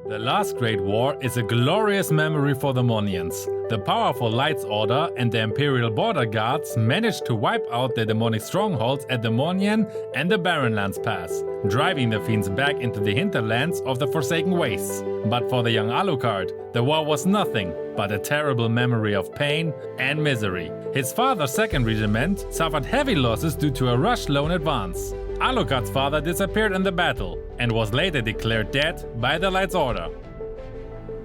The last Great War is a glorious memory for the Monians. The powerful Lights Order and the Imperial Border Guards managed to wipe out the demonic strongholds at the Monian and the Barrenlands Pass, driving the fiends back into the hinterlands of the Forsaken Wastes. But for the young Alucard, the war was nothing but a terrible memory of pain and misery. His father's 2nd Regiment suffered heavy losses due to a rushed lone advance. Alucard's father disappeared in the battle and was later declared dead by the Lights Order.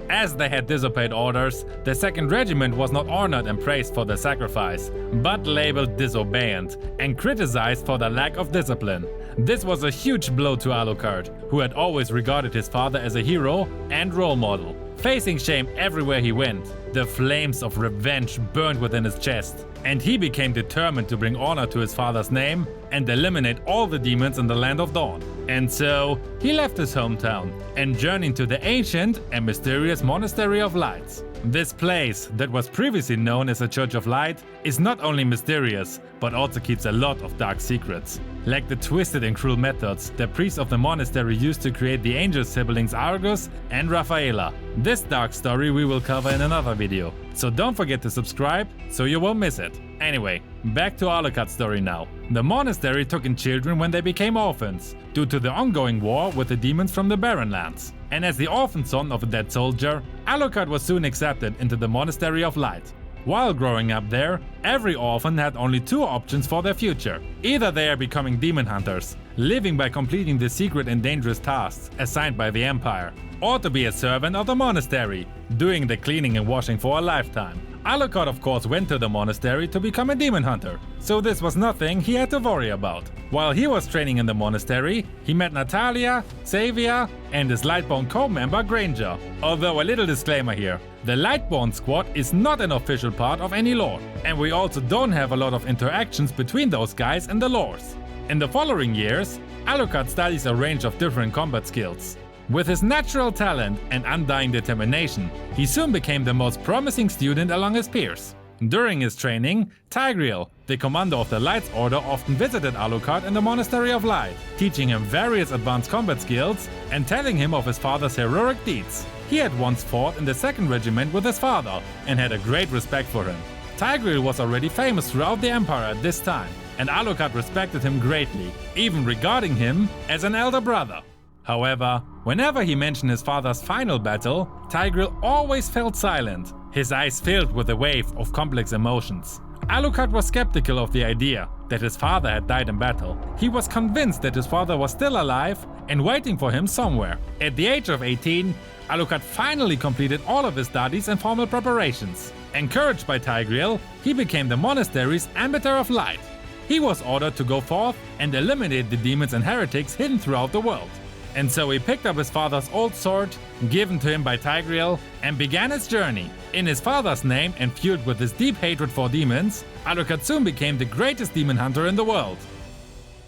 As they had disobeyed orders, the 2nd Regiment was not honored and praised for their sacrifice, but labeled disobedient and criticized for their lack of discipline. This was a huge blow to Alucard, who had always regarded his father as a hero and role model. Facing shame everywhere he went, the flames of revenge burned within his chest, and he became determined to bring honor to his father's name and eliminate all the demons in the Land of Dawn. And so, he left his hometown and journeyed to the ancient and mysterious Monastery of Lights. This place, that was previously known as a Church of Light, is not only mysterious, but also keeps a lot of dark secrets. Like the twisted and cruel methods the priests of the monastery used to create the angel siblings Argus and Raphaela. This dark story we will cover in another video, so don't forget to subscribe so you won't miss it. Anyway, back to Alucard's story now. The monastery took in children when they became orphans, due to the ongoing war with the demons from the Barrenlands. And as the orphan son of a dead soldier, Alucard was soon accepted into the Monastery of Light. While growing up there, every orphan had only 2 options for their future. Either they are becoming demon hunters, living by completing the secret and dangerous tasks assigned by the Empire, or to be a servant of the monastery, doing the cleaning and washing for a lifetime. Alucard of course went to the monastery to become a demon hunter, so this was nothing he had to worry about. While he was training in the monastery, he met Natalia, Xavier and his Lightborn co-member Granger. Although a little disclaimer here, the Lightborn squad is not an official part of any lore, and we also don't have a lot of interactions between those guys and the lores. In the following years, Alucard studies a range of different combat skills. With his natural talent and undying determination, he soon became the most promising student among his peers. During his training, Tigreal, the commander of the Lights Order, often visited Alucard in the Monastery of Light, teaching him various advanced combat skills and telling him of his father's heroic deeds. He had once fought in the 2nd Regiment with his father and had a great respect for him. Tigreal was already famous throughout the Empire at this time, and Alucard respected him greatly, even regarding him as an elder brother. However, whenever he mentioned his father's final battle, Tigreal always felt silent, his eyes filled with a wave of complex emotions. Alucard was skeptical of the idea that his father had died in battle. He was convinced that his father was still alive and waiting for him somewhere. At the age of 18, Alucard finally completed all of his studies and formal preparations. Encouraged by Tigreal, he became the monastery's Arbiter of Light. He was ordered to go forth and eliminate the demons and heretics hidden throughout the world. And so he picked up his father's old sword, given to him by Tigreal, and began his journey. In his father's name and fueled with his deep hatred for demons, Alucard soon became the greatest demon hunter in the world.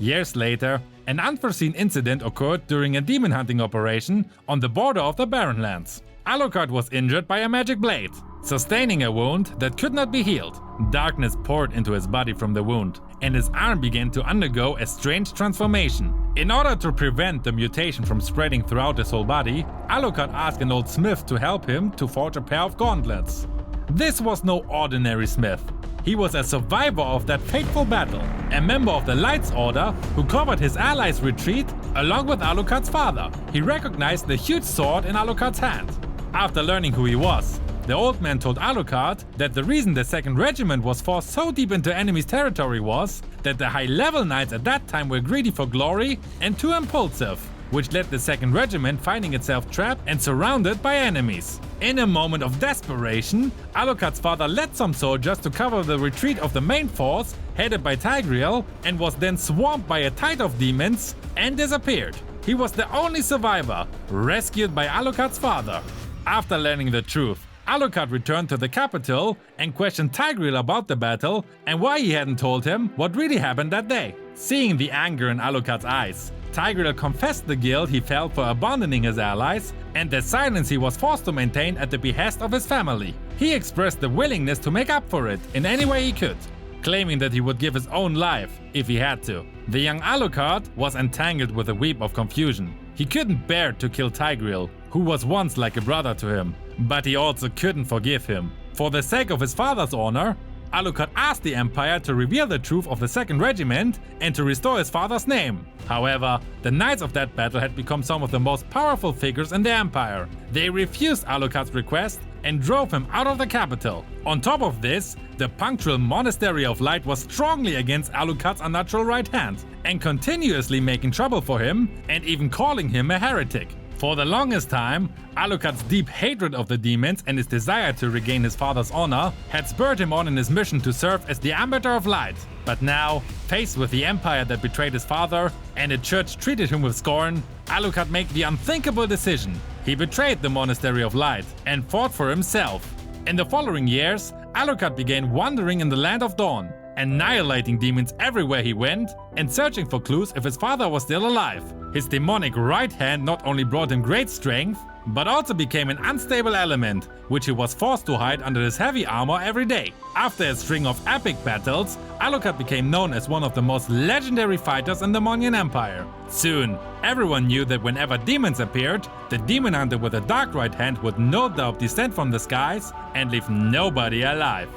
Years later, an unforeseen incident occurred during a demon hunting operation on the border of the Barrenlands. Alucard was injured by a magic blade, sustaining a wound that could not be healed. Darkness poured into his body from the wound, and his arm began to undergo a strange transformation. In order to prevent the mutation from spreading throughout his whole body, Alucard asked an old smith to help him to forge a pair of gauntlets. This was no ordinary smith. He was a survivor of that fateful battle, a member of the Lights Order who covered his allies' retreat along with Alucard's father. He recognized the huge sword in Alucard's hand. After learning who he was, the old man told Alucard that the reason the 2nd Regiment was forced so deep into enemy's territory was that the high-level knights at that time were greedy for glory and too impulsive, which led the 2nd Regiment finding itself trapped and surrounded by enemies. In a moment of desperation, Alucard's father led some soldiers to cover the retreat of the main force headed by Tigreal and was then swamped by a tide of demons and disappeared. He was the only survivor, rescued by Alucard's father. After learning the truth, Alucard returned to the capital and questioned Tigreal about the battle and why he hadn't told him what really happened that day. Seeing the anger in Alucard's eyes, Tigreal confessed the guilt he felt for abandoning his allies and the silence he was forced to maintain at the behest of his family. He expressed the willingness to make up for it in any way he could, claiming that he would give his own life if he had to. The young Alucard was entangled with a weep of confusion. He couldn't bear to kill Tigreal, who was once like a brother to him. But he also couldn't forgive him. For the sake of his father's honor, Alucard asked the Empire to reveal the truth of the 2nd Regiment and to restore his father's name. However, the knights of that battle had become some of the most powerful figures in the Empire. They refused Alucard's request and drove him out of the capital. On top of this, the punctual Monastery of Light was strongly against Alucard's unnatural right hand and continuously making trouble for him and even calling him a heretic. For the longest time, Alucard's deep hatred of the demons and his desire to regain his father's honor had spurred him on in his mission to serve as the Arbiter of Light. But now, faced with the Empire that betrayed his father and a church treated him with scorn, Alucard made the unthinkable decision. He betrayed the Monastery of Light and fought for himself. In the following years, Alucard began wandering in the Land of Dawn, annihilating demons everywhere he went and searching for clues if his father was still alive. His demonic right hand not only brought him great strength, but also became an unstable element, which he was forced to hide under his heavy armor every day. After a string of epic battles, Alucard became known as one of the most legendary fighters in the Monian Empire. Soon, everyone knew that whenever demons appeared, the demon hunter with a dark right hand would no doubt descend from the skies and leave nobody alive.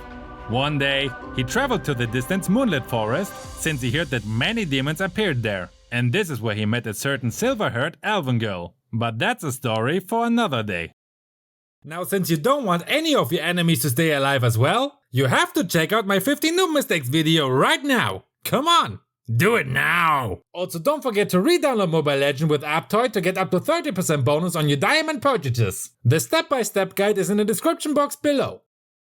One day, he traveled to the distant moonlit forest, since he heard that many demons appeared there. And this is where he met a certain silver-haired elven girl. But that's a story for another day. Now, since you don't want any of your enemies to stay alive as well, you have to check out my 15 noob mistakes video right now. Come on, do it now! Also, don't forget to re-download Mobile Legends with Aptoide to get up to 30% bonus on your diamond purchases. The step-by-step guide is in the description box below.